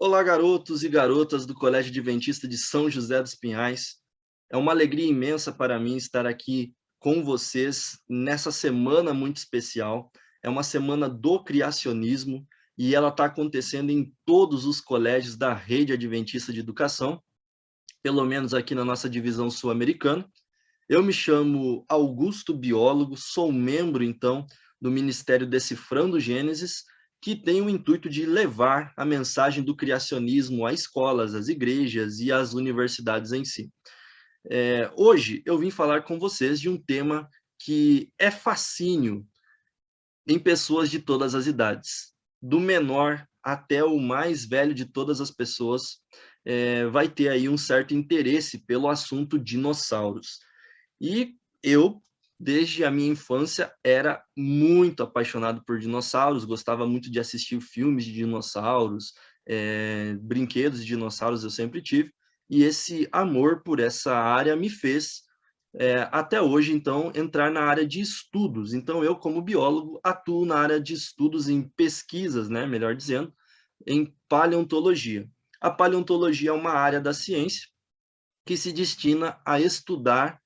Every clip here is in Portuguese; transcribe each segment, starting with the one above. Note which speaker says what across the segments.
Speaker 1: Olá, garotos e garotas do Colégio Adventista de São José dos Pinhais. É uma alegria imensa para mim estar aqui com vocês nessa semana muito especial. É uma semana do criacionismo e ela está acontecendo em todos os colégios da rede adventista de educação, pelo menos aqui na nossa divisão sul-americana. Eu me chamo Augusto Biólogo, sou membro, então, do Ministério Decifrando Gênesis, que tem o intuito de levar a mensagem do criacionismo a escolas, às igrejas e às universidades em si. Hoje eu vim falar com vocês de um tema que é fascínio em pessoas de todas as idades, do menor até o mais velho de todas as pessoas, vai ter aí um certo interesse pelo assunto dinossauros. E eu, desde a minha infância, era muito apaixonado por dinossauros, gostava muito de assistir filmes de dinossauros, brinquedos de dinossauros eu sempre tive, e esse amor por essa área me fez, até hoje, então, entrar na área de estudos. Então, eu, como biólogo, atuo na área de estudos em pesquisas, né, melhor dizendo, em paleontologia. A paleontologia é uma área da ciência que se destina a estudar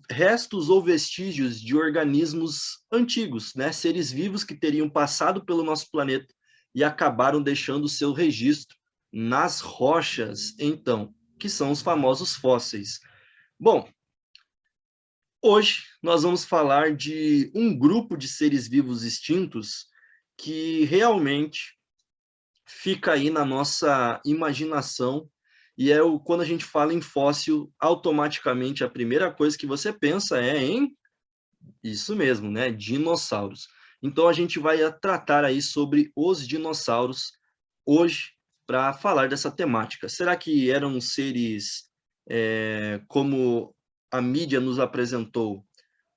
Speaker 1: restos ou vestígios de organismos antigos, né? Seres vivos que teriam passado pelo nosso planeta e acabaram deixando seu registro nas rochas, então, que são os famosos fósseis. Bom, hoje nós vamos falar de um grupo de seres vivos extintos que realmente fica aí na nossa imaginação, e quando a gente fala em fóssil, automaticamente a primeira coisa que você pensa é em isso mesmo, né? Dinossauros. Então a gente vai tratar aí sobre os dinossauros hoje para falar dessa temática. Será que eram seres como a mídia nos apresentou,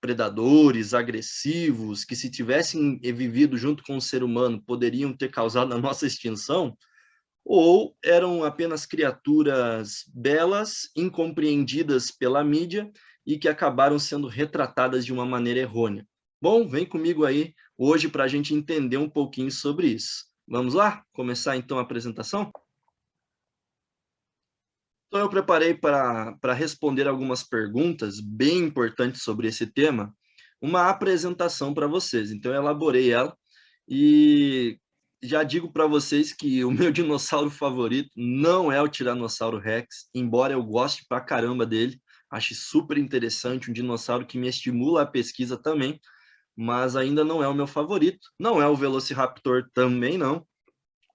Speaker 1: predadores, agressivos, que se tivessem vivido junto com o ser humano poderiam ter causado a nossa extinção? Ou eram apenas criaturas belas, incompreendidas pela mídia e que acabaram sendo retratadas de uma maneira errônea? Bom, vem comigo aí hoje para a gente entender um pouquinho sobre isso. Vamos lá? Começar então a apresentação? Então, eu preparei para responder algumas perguntas bem importantes sobre esse tema, uma apresentação para vocês. Então, eu elaborei ela e já digo para vocês que o meu dinossauro favorito não é o Tiranossauro Rex, embora eu goste pra caramba dele, ache super interessante, um dinossauro que me estimula a pesquisa também, mas ainda não é o meu favorito. Não é o Velociraptor também não,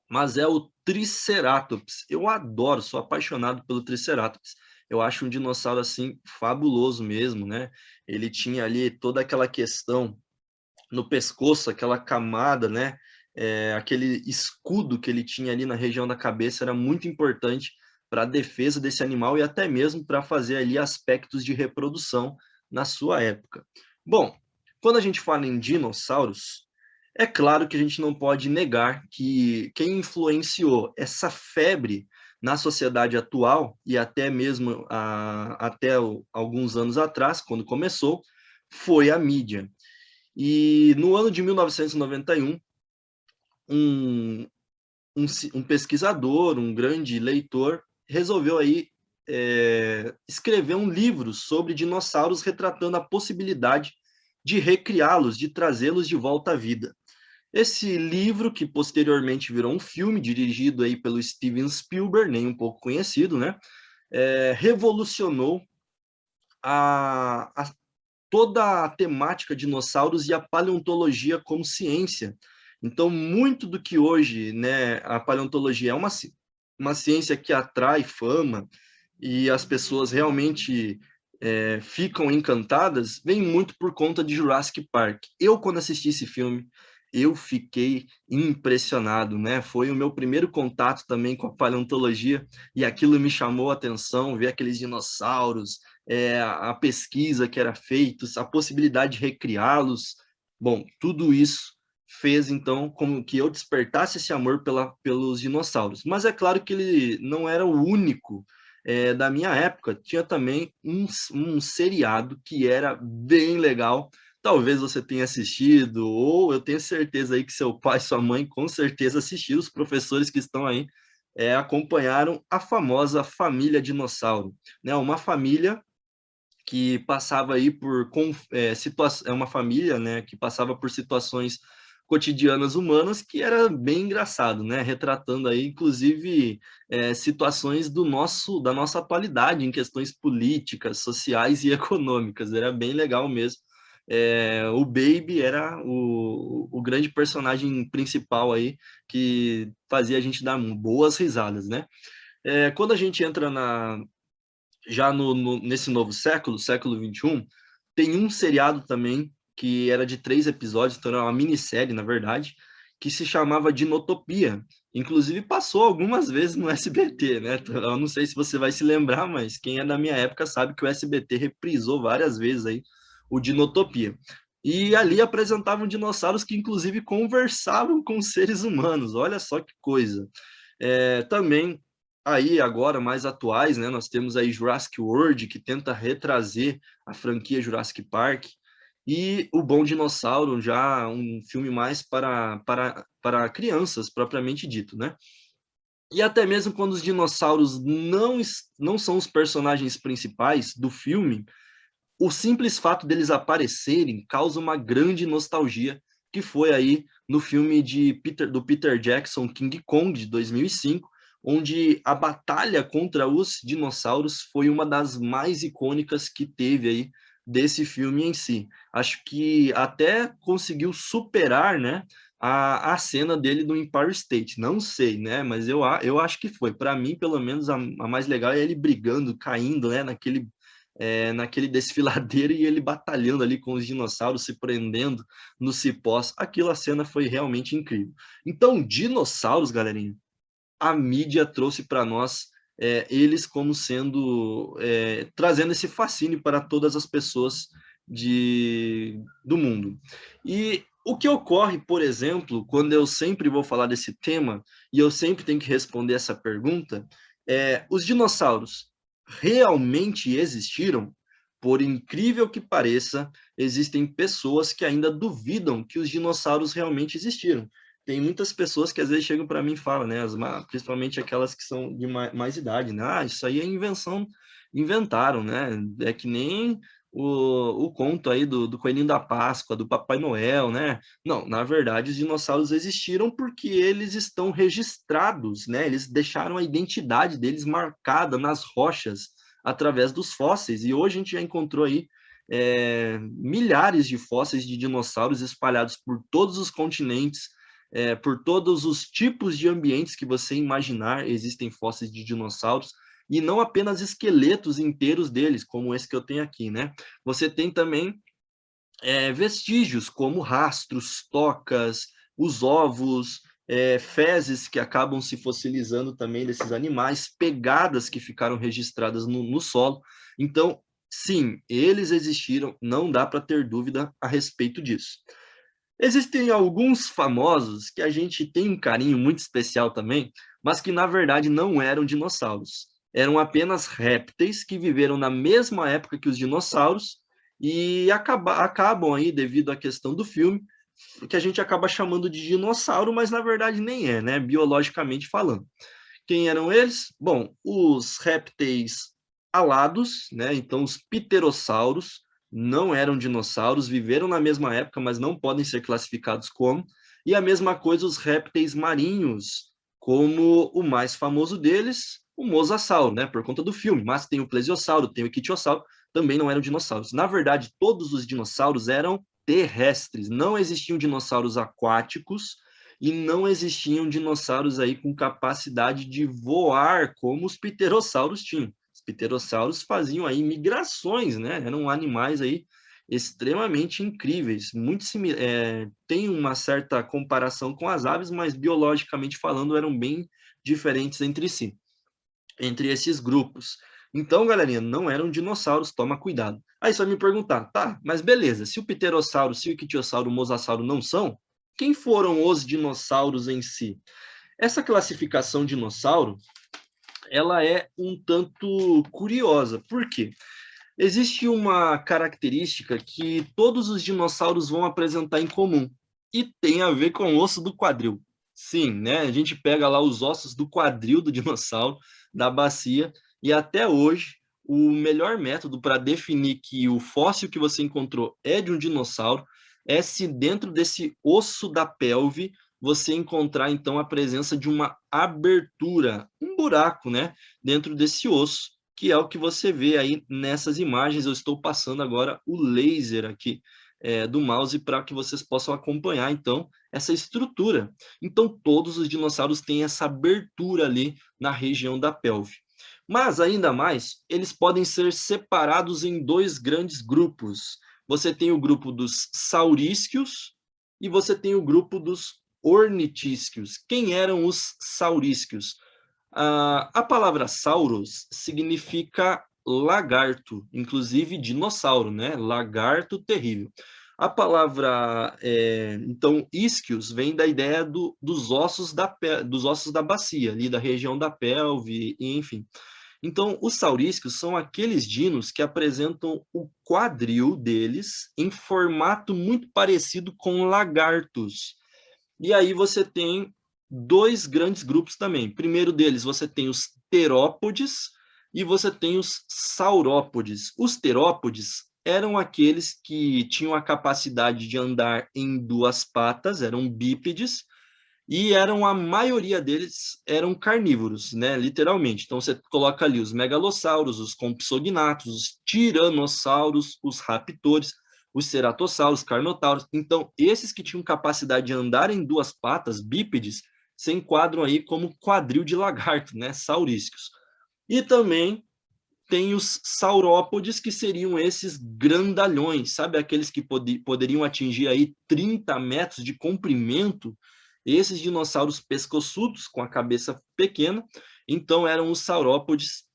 Speaker 1: mas é o Triceratops. Eu adoro, sou apaixonado pelo Triceratops. Eu acho um dinossauro assim fabuloso mesmo, né? Ele tinha ali toda aquela questão no pescoço, aquela camada, né? Aquele escudo que ele tinha ali na região da cabeça era muito importante para a defesa desse animal e até mesmo para fazer ali aspectos de reprodução na sua época. Bom, quando a gente fala em dinossauros, é claro que a gente não pode negar que quem influenciou essa febre na sociedade atual e até mesmo até alguns anos atrás, quando começou, foi a mídia. E no ano de 1991, um, um pesquisador, um grande leitor, resolveu aí escrever um livro sobre dinossauros retratando a possibilidade de recriá-los, de trazê-los de volta à vida. Esse livro, que posteriormente virou um filme dirigido aí pelo Steven Spielberg, nem um pouco conhecido, né? Revolucionou toda a temática dinossauros e a paleontologia como ciência. Então, muito do que hoje, né, a paleontologia é uma ciência que atrai fama e as pessoas realmente ficam encantadas, vem muito por conta de Jurassic Park. Eu, quando assisti esse filme, eu fiquei impressionado, né? Foi o meu primeiro contato também com a paleontologia e aquilo me chamou a atenção, ver aqueles dinossauros, a pesquisa que era feita, a possibilidade de recriá-los. Bom, tudo isso fez, então, como que eu despertasse esse amor pelos dinossauros. Mas é claro que ele não era o único da minha época. Tinha também um seriado que era bem legal, talvez você tenha assistido, ou eu tenho certeza aí que seu pai e sua mãe com certeza assistiram, os professores que estão aí acompanharam a famosa família dinossauro, né? Uma família que passava aí por é uma família, né, que passava por situações cotidianas humanas que era bem engraçado, né, retratando aí inclusive situações da nossa atualidade em questões políticas, sociais e econômicas, era bem legal mesmo. O Baby era o grande personagem principal aí que fazia a gente dar boas risadas, né. Quando a gente entra já nesse novo século, século XXI, tem um seriado também que era de 3 episódios, então era uma minissérie, na verdade, que se chamava Dinotopia. Inclusive passou algumas vezes no SBT, né? Eu não sei se você vai se lembrar, mas quem é da minha época sabe que o SBT reprisou várias vezes aí o Dinotopia. E ali apresentavam dinossauros que inclusive conversavam com seres humanos. Olha só que coisa. Também aí agora mais atuais, né, nós temos aí Jurassic World, que tenta retrazer a franquia Jurassic Park, e O Bom Dinossauro, já um filme mais para crianças, propriamente dito, né? E até mesmo quando os dinossauros não são os personagens principais do filme, o simples fato deles aparecerem causa uma grande nostalgia, que foi aí no filme do Peter Jackson, King Kong, de 2005, onde a batalha contra os dinossauros foi uma das mais icônicas que teve aí desse filme em si. Acho que até conseguiu superar, né, a cena dele no Empire State. Não sei, né, mas eu acho que foi. Para mim, pelo menos, a mais legal é ele brigando, caindo, né, naquele desfiladeiro e ele batalhando ali com os dinossauros, se prendendo nos cipós. A cena foi realmente incrível. Então, dinossauros, galerinha, a mídia trouxe para nós eles como sendo, trazendo esse fascínio para todas as pessoas do mundo. E o que ocorre, por exemplo, quando eu sempre vou falar desse tema, e eu sempre tenho que responder essa pergunta, os dinossauros realmente existiram? Por incrível que pareça, existem pessoas que ainda duvidam que os dinossauros realmente existiram. Tem muitas pessoas que às vezes chegam para mim e falam, né, principalmente aquelas que são de mais idade, né, isso aí é invenção, inventaram, né, é que nem o conto aí do Coelhinho da Páscoa, do Papai Noel, né, não, na verdade os dinossauros existiram porque eles estão registrados, né, eles deixaram a identidade deles marcada nas rochas através dos fósseis, e hoje a gente já encontrou aí milhares de fósseis de dinossauros espalhados por todos os continentes, por todos os tipos de ambientes que você imaginar, existem fósseis de dinossauros, e não apenas esqueletos inteiros deles, como esse que eu tenho aqui, né? Você tem também vestígios, como rastros, tocas, os ovos, fezes que acabam se fossilizando também desses animais, pegadas que ficaram registradas no solo. Então, sim, eles existiram, não dá para ter dúvida a respeito disso. Existem alguns famosos que a gente tem um carinho muito especial também, mas que na verdade não eram dinossauros. Eram apenas répteis que viveram na mesma época que os dinossauros e acabam aí, devido à questão do filme, que a gente acaba chamando de dinossauro, mas na verdade nem é, né? Biologicamente falando. Quem eram eles? Bom, os répteis alados, né? Então, os pterossauros não eram dinossauros, viveram na mesma época, mas não podem ser classificados como. E a mesma coisa os répteis marinhos, como o mais famoso deles, o mosasauro, né? Por conta do filme. Mas tem o plesiosauro, tem o iquitiosauro, também não eram dinossauros. Na verdade, todos os dinossauros eram terrestres, não existiam dinossauros aquáticos e não existiam dinossauros aí com capacidade de voar como os pterossauros tinham. Os pterossauros faziam aí migrações, né? Eram animais aí extremamente incríveis, tem uma certa comparação com as aves, mas biologicamente falando eram bem diferentes entre si, entre esses grupos. Então, galerinha, não eram dinossauros, toma cuidado. Aí você vai me perguntar, tá, mas beleza, se o pterossauro, se o ictiosauro, o mosasauro não são, quem foram os dinossauros em si? Essa classificação dinossauro, ela é um tanto curiosa. Por quê? Existe uma característica que todos os dinossauros vão apresentar em comum, e tem a ver com o osso do quadril. Sim, né? A gente pega lá os ossos do quadril do dinossauro, da bacia, e até hoje o melhor método para definir que o fóssil que você encontrou é de um dinossauro é se dentro desse osso da pelve você encontrar então a presença de uma abertura, um buraco, né, dentro desse osso, que é o que você vê aí nessas imagens. Eu estou passando agora o laser aqui do mouse para que vocês possam acompanhar, então, essa estrutura. Então, todos os dinossauros têm essa abertura ali na região da pelve. Mas, ainda mais, eles podem ser separados em dois grandes grupos. Você tem o grupo dos saurísquios e você tem o grupo dos ornitísquios. Quem eram os saurísquios? A palavra sauros significa lagarto, inclusive dinossauro, né? Lagarto terrível. A palavra, então, isquios vem da ideia dos ossos dos ossos da bacia, ali da região da pelve, enfim. Então, os saurísquios são aqueles dinos que apresentam o quadril deles em formato muito parecido com lagartos. E aí você tem dois grandes grupos também. Primeiro deles, você tem os terópodes e você tem os saurópodes. Os terópodes eram aqueles que tinham a capacidade de andar em duas patas, eram bípedes, e a maioria deles eram carnívoros, né, literalmente. Então você coloca ali os megalossauros, os compsognatos, os tiranossauros, os raptores, os ceratossauros, carnotauros. Então, esses que tinham capacidade de andar em duas patas, bípedes, se enquadram aí como quadril de lagarto, né, saurísquios. E também tem os saurópodes, que seriam esses grandalhões, sabe? Aqueles que poderiam atingir aí 30 metros de comprimento. Esses dinossauros pescoçudos, com a cabeça pequena, então eram os saurópodes,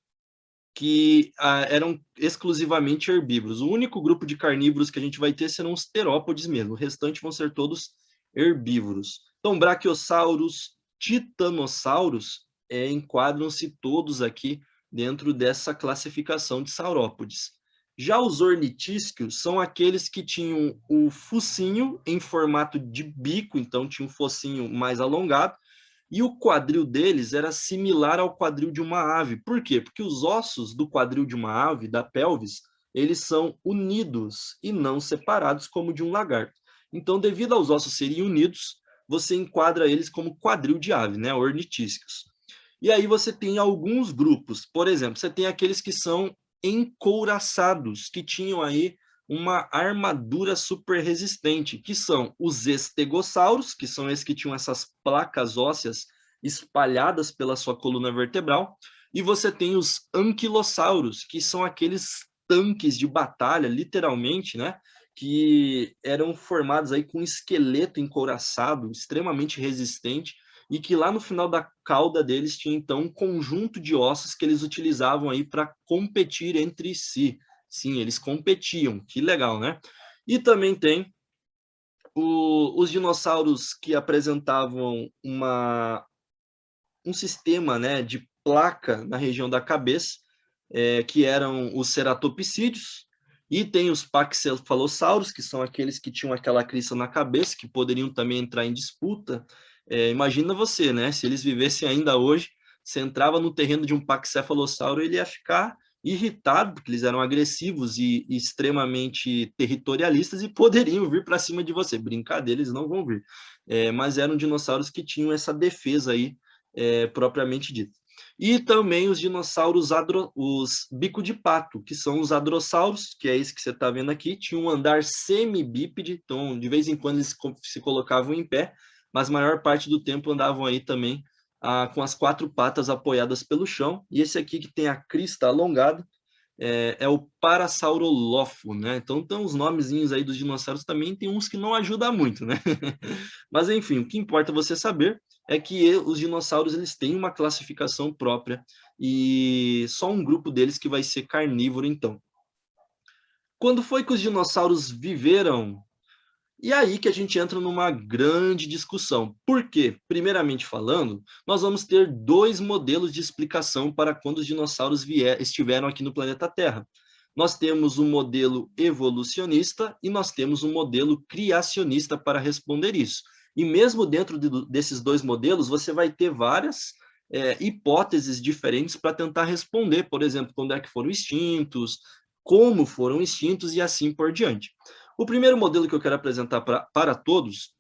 Speaker 1: que eram exclusivamente herbívoros. O único grupo de carnívoros que a gente vai ter serão os terópodes mesmo, o restante vão ser todos herbívoros. Então, braquiossauros, titanossauros, enquadram-se todos aqui dentro dessa classificação de saurópodes. Já os ornitísquios são aqueles que tinham o focinho em formato de bico, então tinha um focinho mais alongado, e o quadril deles era similar ao quadril de uma ave. Por quê? Porque os ossos do quadril de uma ave, da pelvis, eles são unidos e não separados como de um lagarto. Então, devido aos ossos serem unidos, você enquadra eles como quadril de ave, né? Ornitísquios. E aí você tem alguns grupos, por exemplo, você tem aqueles que são encouraçados, que tinham aí uma armadura super resistente, que são os estegossauros, que são esses que tinham essas placas ósseas espalhadas pela sua coluna vertebral, e você tem os anquilossauros, que são aqueles tanques de batalha, literalmente, né? Que eram formados aí com um esqueleto encouraçado, extremamente resistente, e que lá no final da cauda deles tinha então um conjunto de ossos que eles utilizavam aí para competir entre si. Sim, eles competiam, que legal, né? E também tem os dinossauros que apresentavam um sistema, né, de placa na região da cabeça, que eram os ceratopsídeos, e tem os paxefalossauros, que são aqueles que tinham aquela crista na cabeça, que poderiam também entrar em disputa. Imagina você, né? Se eles vivessem ainda hoje, você entrava no terreno de um paxefalossauro, ele ia ficar irritado, porque eles eram agressivos e extremamente territorialistas e poderiam vir para cima de você. Brincadeira, eles não vão vir. Mas eram dinossauros que tinham essa defesa aí, propriamente dita. E também os dinossauros, os bico de pato, que são os hadrossauros, que é esse que você está vendo aqui, tinha um andar semibípede, então de vez em quando eles se colocavam em pé, mas a maior parte do tempo andavam aí também com as quatro patas apoiadas pelo chão. E esse aqui que tem a crista alongada é o Parasaurolófo, né? Então os nomezinhos aí dos dinossauros também tem uns que não ajudam muito, né? Mas enfim, o que importa você saber é que os dinossauros eles têm uma classificação própria e só um grupo deles que vai ser carnívoro, então. Quando foi que os dinossauros viveram? E aí que a gente entra numa grande discussão. Por quê? Primeiramente falando, nós vamos ter dois modelos de explicação para quando os dinossauros estiveram aqui no planeta Terra. Nós temos um modelo evolucionista e nós temos um modelo criacionista para responder isso. E mesmo dentro desses dois modelos, você vai ter várias hipóteses diferentes para tentar responder, por exemplo, quando é que foram extintos, como foram extintos e assim por diante. O primeiro modelo que eu quero apresentar para todos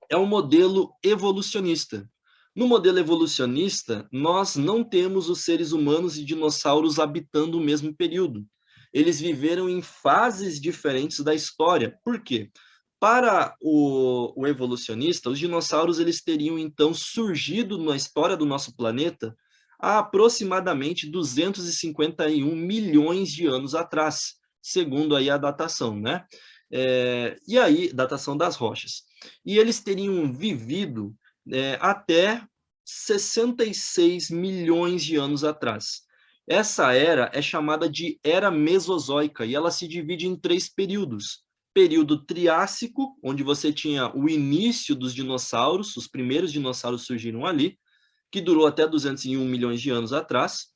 Speaker 1: é um modelo evolucionista. No modelo evolucionista, nós não temos os seres humanos e dinossauros habitando o mesmo período. Eles viveram em fases diferentes da história. Por quê? Para o evolucionista, os dinossauros eles teriam então surgido na história do nosso planeta há aproximadamente 251 milhões de anos atrás, segundo aí a datação, né? E aí, datação das rochas. E eles teriam vivido até 66 milhões de anos atrás. Essa era é chamada de Era Mesozoica e ela se divide em 3 períodos. Período Triássico, onde você tinha o início dos dinossauros, os primeiros dinossauros surgiram ali, que durou até 201 milhões de anos atrás.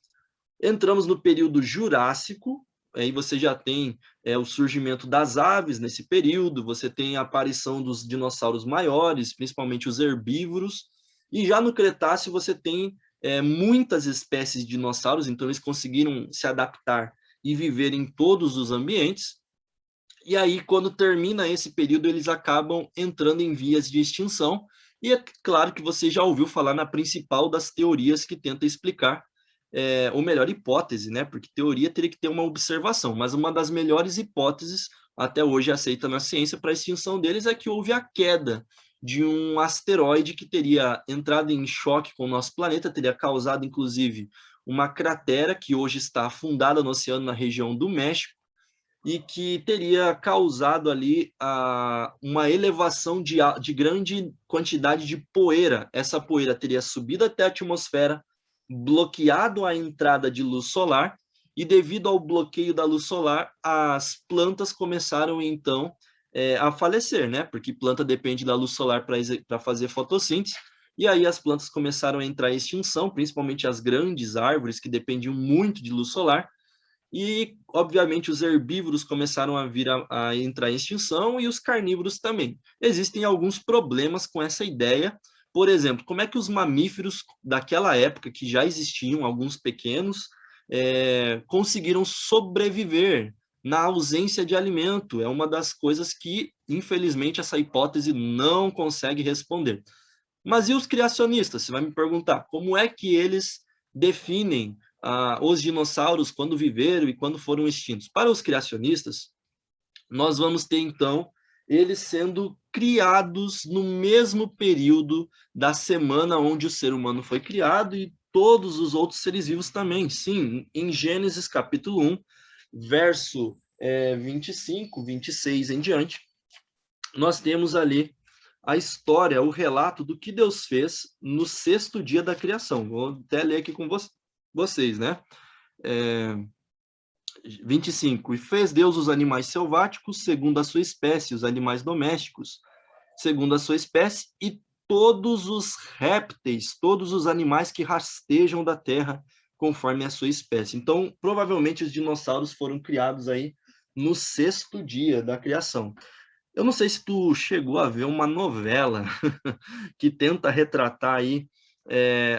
Speaker 1: Entramos no período Jurássico, aí você já tem o surgimento das aves nesse período, você tem a aparição dos dinossauros maiores, principalmente os herbívoros, e já no Cretáceo você tem muitas espécies de dinossauros, então eles conseguiram se adaptar e viver em todos os ambientes, e aí quando termina esse período eles acabam entrando em vias de extinção, e é claro que você já ouviu falar na principal das teorias que tenta explicar ou melhor, hipótese, né? Porque teoria teria que ter uma observação, mas uma das melhores hipóteses, até hoje aceita na ciência, para a extinção deles é que houve a queda de um asteroide que teria entrado em choque com o nosso planeta, teria causado, inclusive, uma cratera que hoje está afundada no oceano na região do México, e que teria causado ali uma elevação de grande quantidade de poeira. Essa poeira teria subido até a atmosfera, bloqueado a entrada de luz solar, e devido ao bloqueio da luz solar, as plantas começaram então a falecer, né? Porque planta depende da luz solar para fazer fotossíntese, e aí as plantas começaram a entrar em extinção, principalmente as grandes árvores que dependiam muito de luz solar, e, obviamente, os herbívoros começaram a vir a entrar em extinção e os carnívoros também. Existem alguns problemas com essa ideia. Por exemplo, como é que os mamíferos daquela época, que já existiam, alguns pequenos, conseguiram sobreviver na ausência de alimento? É uma das coisas que, infelizmente, essa hipótese não consegue responder. Mas e os criacionistas? Você vai me perguntar, como é que eles definem os dinossauros quando viveram e quando foram extintos? Para os criacionistas, nós vamos ter, então, eles sendo criados no mesmo período da semana onde o ser humano foi criado e todos os outros seres vivos também. Sim, em Gênesis capítulo 1, verso 25, 26 em diante, nós temos ali a história, o relato do que Deus fez no 6º dia da criação. Vou até ler aqui com vocês, né? 25. E fez Deus os animais selváticos, segundo a sua espécie, os animais domésticos, segundo a sua espécie, e todos os répteis, todos os animais que rastejam da terra, conforme a sua espécie. Então, provavelmente, os dinossauros foram criados aí no 6º dia da criação. Eu não sei se tu chegou a ver uma novela que tenta retratar aí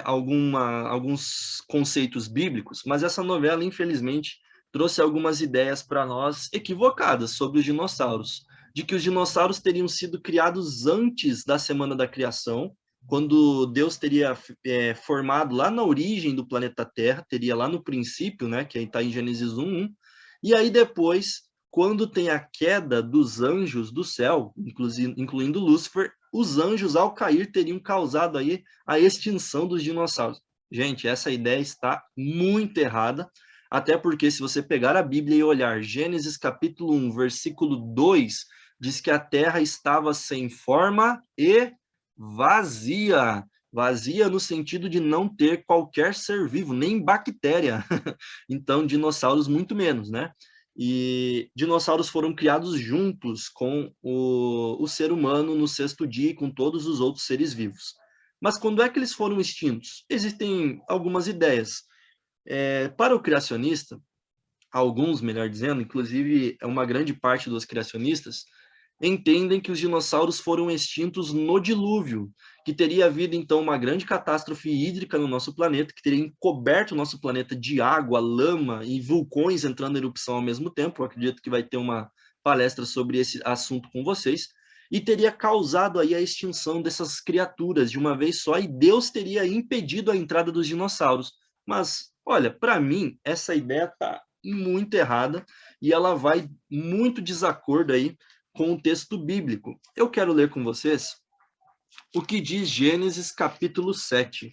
Speaker 1: alguns conceitos bíblicos, mas essa novela, infelizmente, trouxe algumas ideias para nós equivocadas sobre os dinossauros, de que os dinossauros teriam sido criados antes da semana da criação, quando Deus teria formado lá na origem do planeta Terra, teria lá no princípio, né, que está em Gênesis 1:1, e aí depois, quando tem a queda dos anjos do céu, incluindo Lúcifer, os anjos, ao cair, teriam causado aí a extinção dos dinossauros. Gente, essa ideia está muito errada, até porque se você pegar a Bíblia e olhar Gênesis capítulo 1, versículo 2, diz que a terra estava sem forma e vazia. Vazia no sentido de não ter qualquer ser vivo, nem bactéria. Então, dinossauros muito menos, né? E dinossauros foram criados juntos com o ser humano no 6º dia e com todos os outros seres vivos. Mas quando é que eles foram extintos? Existem algumas ideias. Para o criacionista, alguns, melhor dizendo, inclusive é uma grande parte dos criacionistas, entendem que os dinossauros foram extintos no dilúvio, que teria havido então uma grande catástrofe hídrica no nosso planeta, que teria encoberto o nosso planeta de água, lama e vulcões entrando em erupção ao mesmo tempo. Eu acredito que vai ter uma palestra sobre esse assunto com vocês, e teria causado aí a extinção dessas criaturas de uma vez só, e Deus teria impedido a entrada dos dinossauros. Mas, olha, para mim, essa ideia está muito errada, e ela vai muito desacordo aí com o texto bíblico. Eu quero ler com vocês o que diz Gênesis capítulo 7.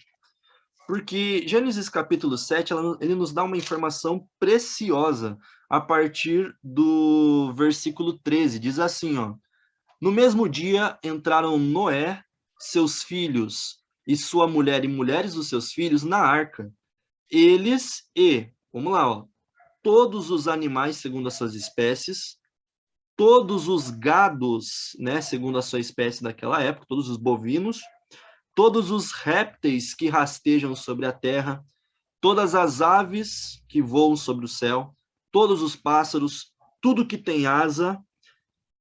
Speaker 1: Porque Gênesis capítulo 7, ele nos dá uma informação preciosa a partir do versículo 13. Diz assim, ó: no mesmo dia entraram Noé, seus filhos e sua mulher e mulheres dos seus filhos na arca. Eles e, vamos lá, ó, todos os animais segundo as suas espécies, todos os gados, né, segundo a sua espécie daquela época, todos os bovinos, todos os répteis que rastejam sobre a terra, todas as aves que voam sobre o céu, todos os pássaros, tudo que tem asa,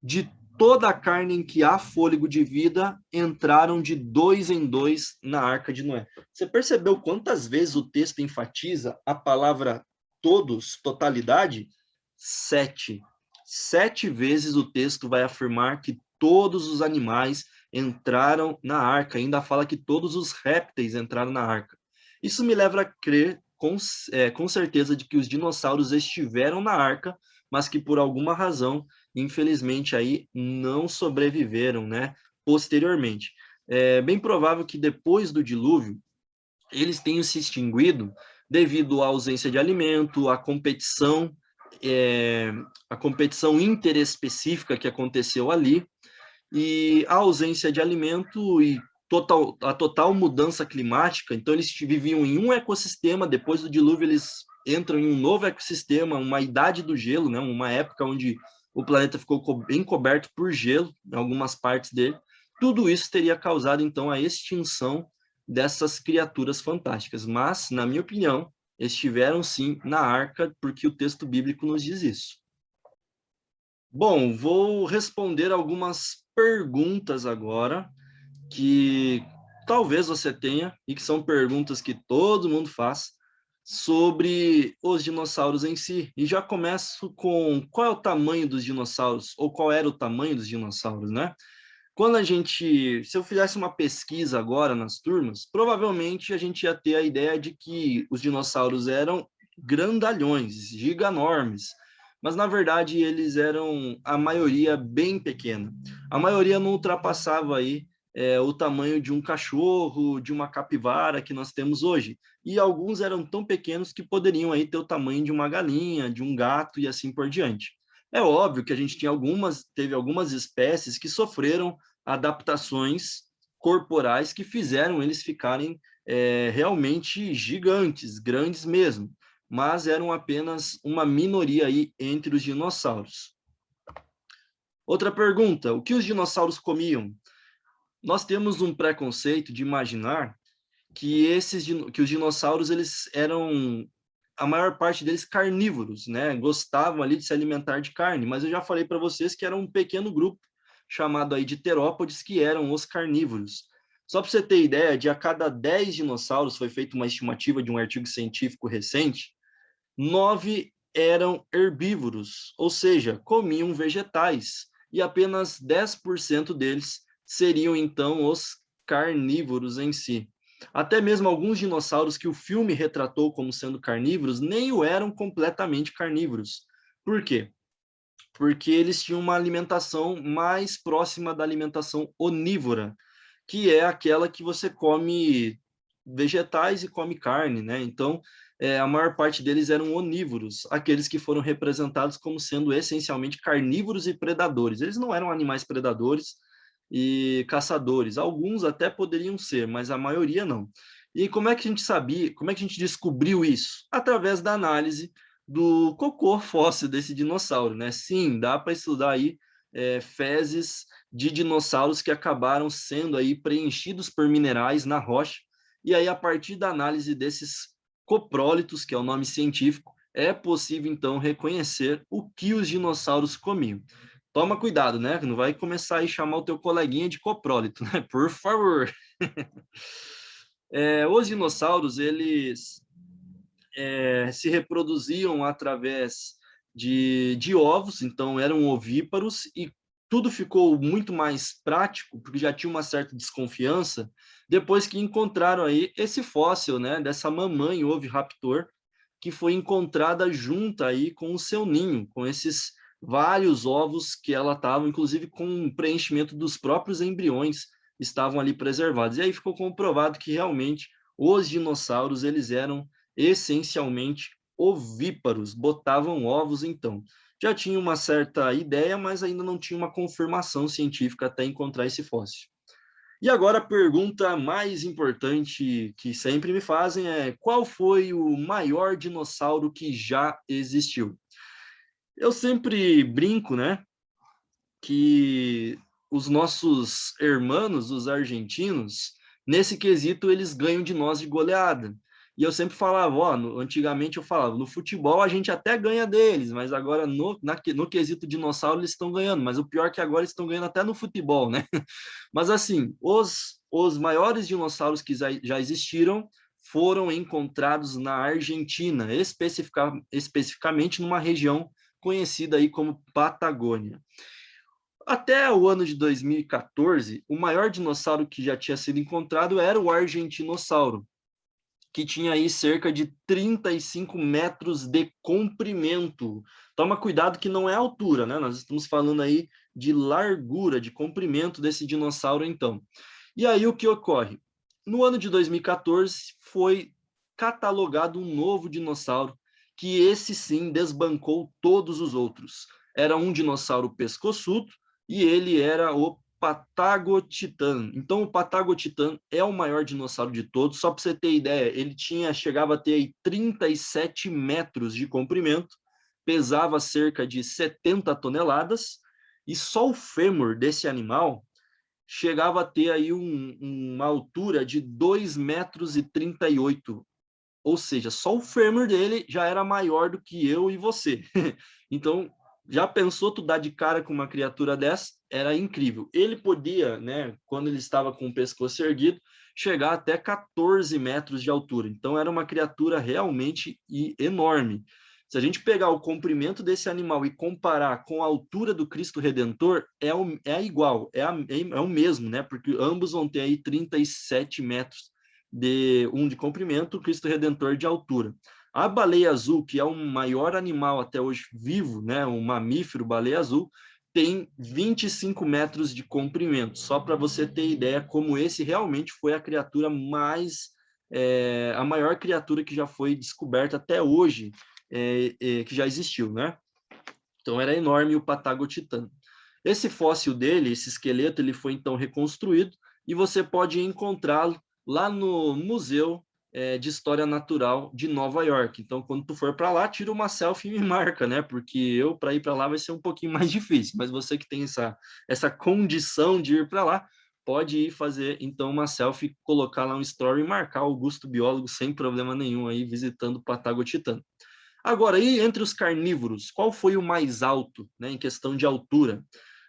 Speaker 1: de toda a carne em que há fôlego de vida, entraram de dois em dois na arca de Noé. Você percebeu quantas vezes o texto enfatiza a palavra todos, totalidade? 7. 7 vezes o texto vai afirmar que todos os animais entraram na arca. Ainda fala que todos os répteis entraram na arca. Isso me leva a crer com certeza de que os dinossauros estiveram na arca, mas que por alguma razão, infelizmente, aí não sobreviveram, né, posteriormente. É bem provável que depois do dilúvio, eles tenham se extinguido devido à ausência de alimento, à competição, a competição interespecífica que aconteceu ali, e a ausência de alimento e a total mudança climática. Então, eles viviam em um ecossistema, depois do dilúvio eles entram em um novo ecossistema, uma idade do gelo, né? Uma época onde o planeta ficou bem coberto por gelo, em algumas partes dele. Tudo isso teria causado, então, a extinção dessas criaturas fantásticas. Mas, na minha opinião, estiveram sim na arca, porque o texto bíblico nos diz isso. Bom, vou responder algumas perguntas agora que talvez você tenha e que são perguntas que todo mundo faz sobre os dinossauros em si. E já começo com qual é o tamanho dos dinossauros, ou qual era o tamanho dos dinossauros, né? Se eu fizesse uma pesquisa agora nas turmas, provavelmente a gente ia ter a ideia de que os dinossauros eram grandalhões, giganormes, mas na verdade eles eram a maioria bem pequena. A maioria não ultrapassava aí o tamanho de um cachorro, de uma capivara que nós temos hoje. E alguns eram tão pequenos que poderiam aí ter o tamanho de uma galinha, de um gato e assim por diante. É óbvio que a gente teve algumas espécies que sofreram adaptações corporais que fizeram eles ficarem realmente gigantes, grandes mesmo, mas eram apenas uma minoria aí entre os dinossauros. Outra pergunta: o que os dinossauros comiam? Nós temos um preconceito de imaginar que os dinossauros eles eram a maior parte deles carnívoros, né? Gostavam ali de se alimentar de carne, mas eu já falei para vocês que era um pequeno grupo chamado aí de terópodes que eram os carnívoros. Só para você ter ideia, de a cada 10 dinossauros, foi feita uma estimativa de um artigo científico recente, 9 eram herbívoros, ou seja, comiam vegetais, e apenas 10% deles seriam então os carnívoros em si. Até mesmo alguns dinossauros que o filme retratou como sendo carnívoros nem o eram completamente carnívoros. Por quê? Porque eles tinham uma alimentação mais próxima da alimentação onívora, que é aquela que você come vegetais e come carne, né? Então, a maior parte deles eram onívoros, aqueles que foram representados como sendo essencialmente carnívoros e predadores. Eles não eram animais predadores e caçadores. Alguns até poderiam ser, mas a maioria não. E como é que a gente sabia, como é que a gente descobriu isso? Através da análise do cocô fóssil desse dinossauro, né? Sim, dá para estudar aí fezes de dinossauros que acabaram sendo aí preenchidos por minerais na rocha, e aí a partir da análise desses coprólitos, que é o nome científico, é possível, então, reconhecer o que os dinossauros comiam. Toma cuidado, né? Não vai começar a chamar o teu coleguinha de coprólito, né? Por favor. Os dinossauros, eles se reproduziam através de ovos, então eram ovíparos, e tudo ficou muito mais prático, porque já tinha uma certa desconfiança, depois que encontraram aí esse fóssil, né, dessa mamãe oviraptor, que foi encontrada junta aí com o seu ninho, com esses vários ovos que ela estava, inclusive com preenchimento dos próprios embriões, estavam ali preservados. E aí ficou comprovado que realmente os dinossauros, eles eram essencialmente ovíparos, botavam ovos então. Já tinha uma certa ideia, mas ainda não tinha uma confirmação científica até encontrar esse fóssil. E agora a pergunta mais importante que sempre me fazem é: qual foi o maior dinossauro que já existiu? Eu sempre brinco, né, que os nossos hermanos, os argentinos, nesse quesito eles ganham de nós de goleada. E eu sempre falava, ó, antigamente eu falava, no futebol a gente até ganha deles, mas agora no quesito dinossauro eles estão ganhando, mas o pior é que agora eles estão ganhando até no futebol, né? Mas assim, os maiores dinossauros que já existiram foram encontrados na Argentina, especificamente numa região conhecida aí como Patagônia. Até o ano de 2014, o maior dinossauro que já tinha sido encontrado era o argentinossauro, que tinha aí cerca de 35 metros de comprimento. Toma cuidado que não é altura, né? Nós estamos falando aí de largura, de comprimento desse dinossauro, então. E aí o que ocorre? No ano de 2014 foi catalogado um novo dinossauro, que esse sim desbancou todos os outros. Era um dinossauro pescoçudo e ele era o Patagotitan. Então, o Patagotitan é o maior dinossauro de todos. Só para você ter ideia, ele chegava a ter aí 37 metros de comprimento, pesava cerca de 70 toneladas, e só o fêmur desse animal chegava a ter aí uma altura de 2,38 metros. Ou seja, só o fêmur dele já era maior do que eu e você. Então, já pensou tu dar de cara com uma criatura dessa? Era incrível. Ele podia, né, quando ele estava com o pescoço erguido, chegar até 14 metros de altura. Então, era uma criatura realmente enorme. Se a gente pegar o comprimento desse animal e comparar com a altura do Cristo Redentor, é igual, é o mesmo, né? Porque ambos vão ter aí 37 metros de comprimento, o Cristo Redentor de altura. A baleia azul, que é o maior animal até hoje vivo, né, um mamífero baleia azul, tem 25 metros de comprimento. Só para você ter ideia como esse realmente foi a criatura a maior criatura que já foi descoberta até hoje, que já existiu, né? Então era enorme o Patagotitano. Esse fóssil dele, esse esqueleto, ele foi então reconstruído e você pode encontrá-lo lá no Museu de História Natural de Nova York. Então, quando tu for para lá, tira uma selfie e me marca, né? Porque eu, para ir para lá, vai ser um pouquinho mais difícil. Mas você que tem essa condição de ir para lá, pode ir fazer, então, uma selfie, colocar lá um story e marcar o Augusto Biólogo sem problema nenhum aí, visitando o Patagotitano. Agora, e entre os carnívoros, qual foi o mais alto, né, em questão de altura?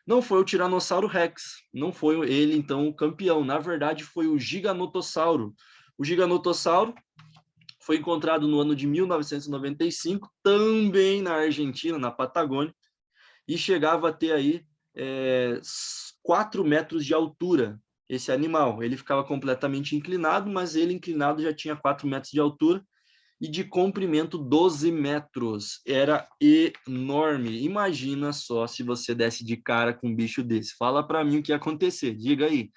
Speaker 1: Não foi o Tiranossauro Rex, não foi ele, então, o campeão. Na verdade, foi o Giganotossauro. O Giganotossauro foi encontrado no ano de 1995, também na Argentina, na Patagônia, e chegava a ter aí 4 metros de altura, esse animal. Ele ficava completamente inclinado, mas ele inclinado já tinha 4 metros de altura, e de comprimento 12 metros. Era enorme. Imagina só se você desse de cara com um bicho desse. Fala para mim o que ia acontecer. Diga aí.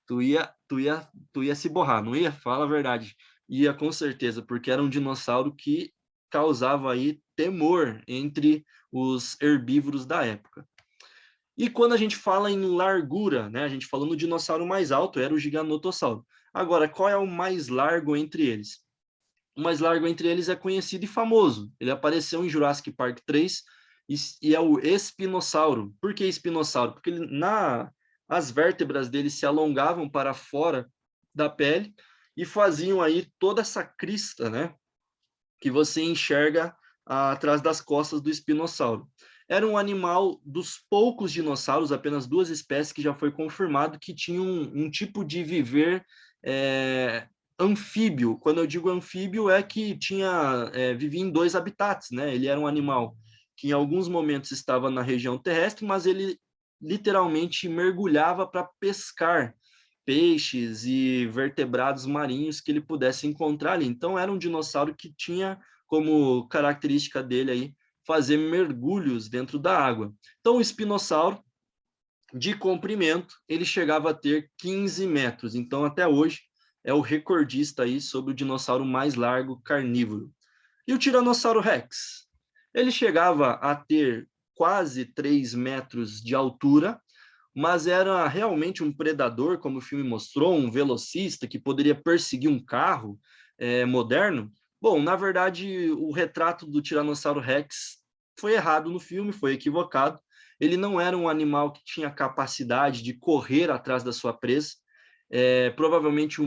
Speaker 1: Tu ia se borrar, não ia? Fala a verdade. Ia com certeza, porque era um dinossauro que causava aí temor entre os herbívoros da época. E quando a gente fala em largura, né? A gente falou no dinossauro mais alto, era o Giganotossauro. Agora, qual é o mais largo entre eles? O mais largo entre eles é conhecido e famoso. Ele apareceu em Jurassic Park 3 e é o espinossauro. Por que espinossauro? Porque as vértebras dele se alongavam para fora da pele e faziam aí toda essa crista, né, que você enxerga atrás das costas do espinossauro. Era um animal dos poucos dinossauros, apenas 2 espécies que já foi confirmado que tinham um tipo de viver anfíbio. Quando eu digo anfíbio, é que vivia em 2 habitats, né? Ele era um animal que em alguns momentos estava na região terrestre, mas ele literalmente mergulhava para pescar peixes e vertebrados marinhos que ele pudesse encontrar ali. Então era um dinossauro que tinha como característica dele aí fazer mergulhos dentro da água. Então o espinossauro, de comprimento, ele chegava a ter 15 metros. Então até hoje é o recordista aí sobre o dinossauro mais largo carnívoro. E o Tiranossauro Rex? Ele chegava a ter quase 3 metros de altura, mas era realmente um predador, como o filme mostrou, um velocista que poderia perseguir um carro moderno. Bom, na verdade, o retrato do Tiranossauro Rex foi errado no filme, foi equivocado. Ele não era um animal que tinha capacidade de correr atrás da sua presa. Provavelmente,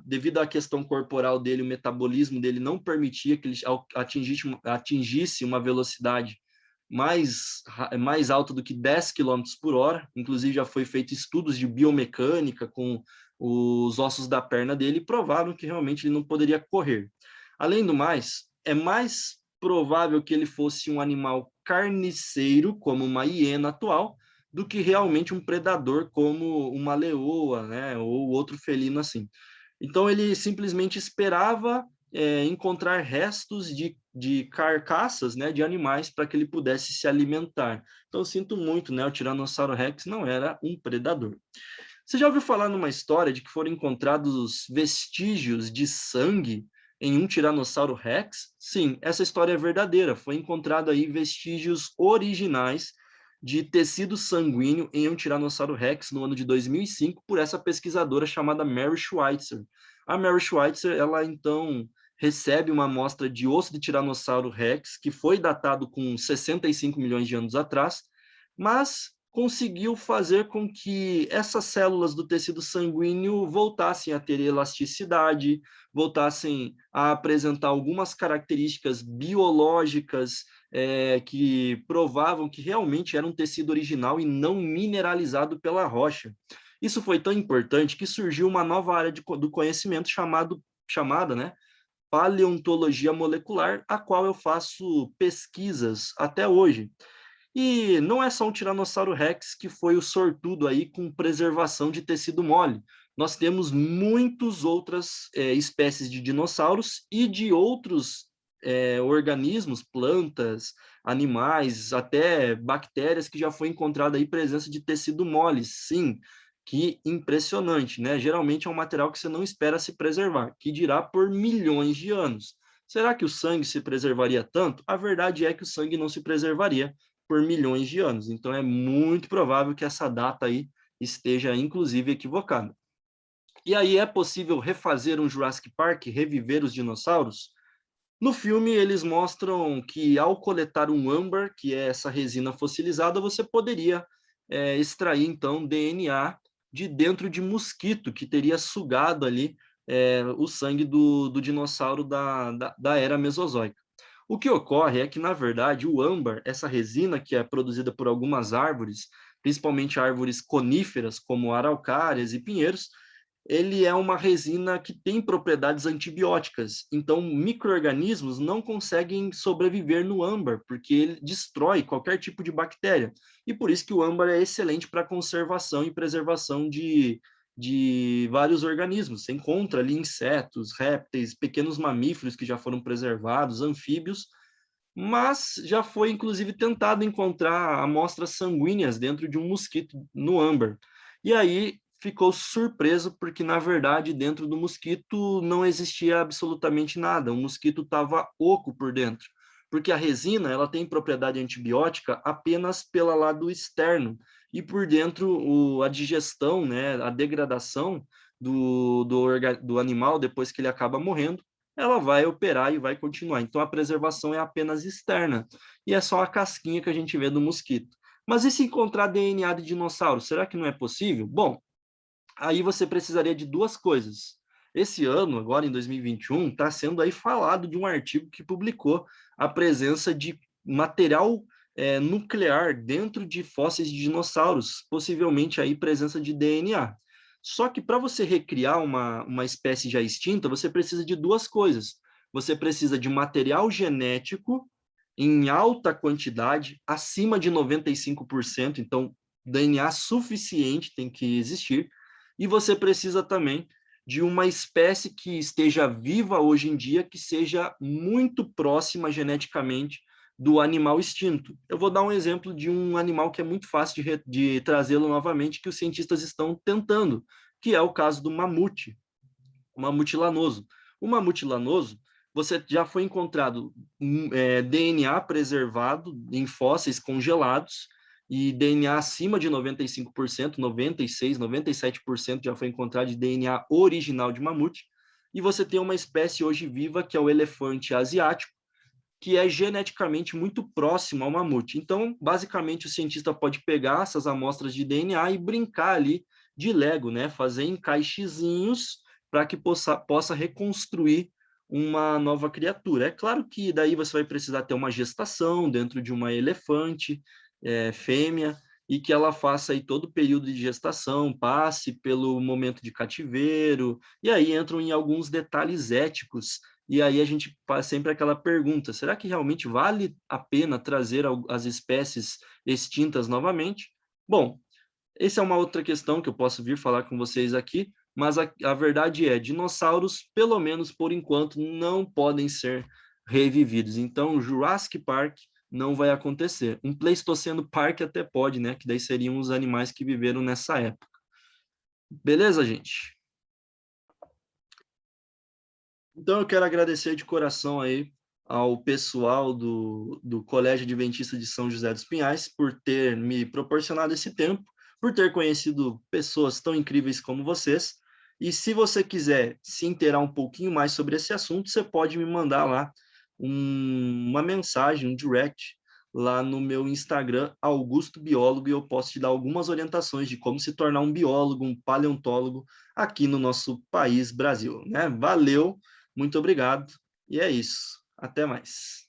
Speaker 1: devido à questão corporal dele, o metabolismo dele não permitia que ele atingisse uma velocidade mais alta do que 10 quilômetros por hora. Inclusive, já foi feito estudos de biomecânica com os ossos da perna dele e provaram que realmente ele não poderia correr. Além do mais, é mais provável que ele fosse um animal carniceiro, como uma hiena atual, do que realmente um predador como uma leoa, né, ou outro felino assim. Então ele simplesmente esperava encontrar restos de carcaças, né, de animais para que ele pudesse se alimentar. Então eu sinto muito, né, o Tiranossauro Rex não era um predador. Você já ouviu falar numa história de que foram encontrados vestígios de sangue em um Tiranossauro Rex? Sim, essa história é verdadeira. Foi encontrado aí vestígios originais de tecido sanguíneo em um Tiranossauro Rex no ano de 2005 por essa pesquisadora chamada Mary Schweitzer. A Mary Schweitzer, ela então recebe uma amostra de osso de Tiranossauro Rex que foi datado com 65 milhões de anos atrás, mas conseguiu fazer com que essas células do tecido sanguíneo voltassem a ter elasticidade, voltassem a apresentar algumas características biológicas que provavam que realmente era um tecido original e não mineralizado pela rocha. Isso foi tão importante que surgiu uma nova área do conhecimento chamada, né, paleontologia molecular, a qual eu faço pesquisas até hoje. E não é só um Tiranossauro Rex que foi o sortudo aí com preservação de tecido mole. Nós temos muitas outras espécies de dinossauros e de outros organismos, plantas, animais, até bactérias que já foi encontrada aí presença de tecido mole. Sim, que impressionante, né? Geralmente é um material que você não espera se preservar, que dirá por milhões de anos. Será que o sangue se preservaria tanto? A verdade é que o sangue não se preservaria por milhões de anos. Então é muito provável que essa data aí esteja inclusive equivocada. E aí é possível refazer um Jurassic Park, reviver os dinossauros? No filme eles mostram que ao coletar um âmbar, que é essa resina fossilizada, você poderia extrair então DNA de dentro de mosquito que teria sugado ali o sangue do dinossauro da era Mesozoica. O que ocorre é que, na verdade, o âmbar, essa resina que é produzida por algumas árvores, principalmente árvores coníferas, como araucárias e pinheiros, ele é uma resina que tem propriedades antibióticas. Então, micro-organismos não conseguem sobreviver no âmbar, porque ele destrói qualquer tipo de bactéria. E por isso que o âmbar é excelente para conservação e preservação de vários organismos. Você encontra ali insetos, répteis, pequenos mamíferos que já foram preservados, anfíbios, mas já foi inclusive tentado encontrar amostras sanguíneas dentro de um mosquito no âmbar. E aí ficou surpreso porque na verdade dentro do mosquito não existia absolutamente nada, o mosquito estava oco por dentro, porque a resina ela tem propriedade antibiótica apenas pelo lado externo e por dentro a digestão, né, a degradação do animal depois que ele acaba morrendo ela vai operar e vai continuar. Então, a preservação é apenas externa. E é só a casquinha que a gente vê do mosquito. Mas e se encontrar DNA de dinossauro? Será que não é possível? Bom, aí você precisaria de 2 coisas. Esse ano, agora em 2021, está sendo aí falado de um artigo que publicou a presença de material nuclear dentro de fósseis de dinossauros, possivelmente aí presença de DNA. Só que para você recriar uma espécie já extinta, você precisa de duas coisas. Você precisa de material genético em alta quantidade, acima de 95%, então DNA suficiente tem que existir, e você precisa também de uma espécie que esteja viva hoje em dia, que seja muito próxima geneticamente do animal extinto. Eu vou dar um exemplo de um animal que é muito fácil de trazê-lo novamente, que os cientistas estão tentando, que é o caso do mamute, o mamute lanoso. O mamute lanoso, você já foi encontrado DNA preservado em fósseis congelados, e DNA acima de 95%, 96%, 97% já foi encontrado de DNA original de mamute, e você tem uma espécie hoje viva, que é o elefante asiático, que é geneticamente muito próximo ao mamute. Então, basicamente, o cientista pode pegar essas amostras de DNA e brincar ali de Lego, né? Fazer encaixezinhos para que possa reconstruir uma nova criatura. É claro que daí você vai precisar ter uma gestação dentro de uma elefante fêmea, e que ela faça aí todo o período de gestação, passe pelo momento de cativeiro, e aí entram em alguns detalhes éticos, e aí a gente faz sempre aquela pergunta: será que realmente vale a pena trazer as espécies extintas novamente? Bom, essa é uma outra questão que eu posso vir falar com vocês aqui, mas a verdade é, dinossauros, pelo menos por enquanto, não podem ser revividos. Então, Jurassic Park não vai acontecer. Um Pleistoceno Park até pode, né? Que daí seriam os animais que viveram nessa época. Beleza, gente? Então, eu quero agradecer de coração aí ao pessoal do Colégio Adventista de São José dos Pinhais por ter me proporcionado esse tempo, por ter conhecido pessoas tão incríveis como vocês. E se você quiser se inteirar um pouquinho mais sobre esse assunto, você pode me mandar lá uma mensagem, um direct, lá no meu Instagram, Augusto Biólogo, e eu posso te dar algumas orientações de como se tornar um biólogo, um paleontólogo aqui no nosso país, Brasil, né? Valeu! Muito obrigado. E é isso. Até mais.